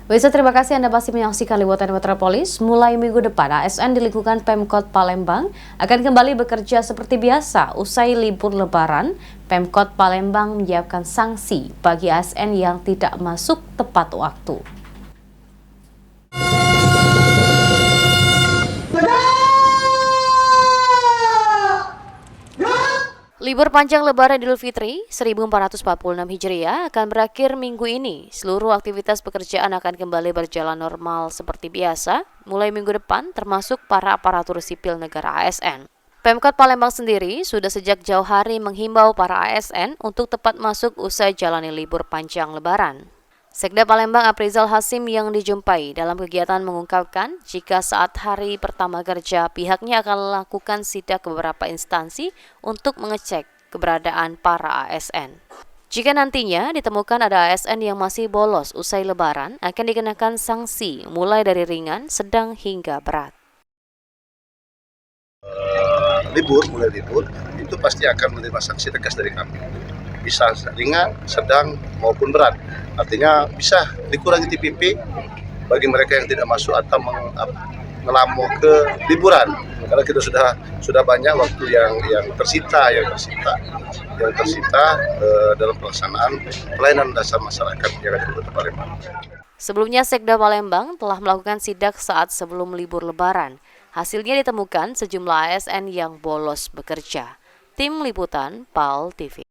Bisa terima kasih Anda masih menyaksikan Liputan Metropolis. Mulai minggu depan, ASN di lingkungan Pemkot Palembang akan kembali bekerja seperti biasa. Usai libur Lebaran, Pemkot Palembang menyiapkan sanksi bagi ASN yang tidak masuk tepat waktu. Libur panjang Lebaran Idul Fitri 1446 Hijriah akan berakhir minggu ini. Seluruh aktivitas pekerjaan akan kembali berjalan normal seperti biasa, mulai minggu depan termasuk para aparatur sipil negara ASN. Pemkot Palembang sendiri sudah sejak jauh hari menghimbau para ASN untuk tepat masuk usai jalani libur panjang Lebaran. Sekda Palembang Aprizal Hasim yang dijumpai dalam kegiatan mengungkapkan jika saat hari pertama kerja pihaknya akan melakukan sidak ke beberapa instansi untuk mengecek keberadaan para ASN. Jika nantinya ditemukan ada ASN yang masih bolos usai Lebaran, akan dikenakan sanksi mulai dari ringan, sedang hingga berat. Mulai libur, itu pasti akan menerima sanksi tegas dari kami. Bisa ringan, sedang, maupun berat. Artinya bisa dikurangi TPP bagi mereka yang tidak masuk atau melampau ke liburan. Karena kita sudah banyak waktu yang tersita dalam pelaksanaan pelayanan dasar masyarakat yang ada di Kota Palembang. Sebelumnya Sekda Palembang telah melakukan sidak saat sebelum libur Lebaran. Hasilnya ditemukan sejumlah ASN yang bolos bekerja. Tim Liputan PAL TV.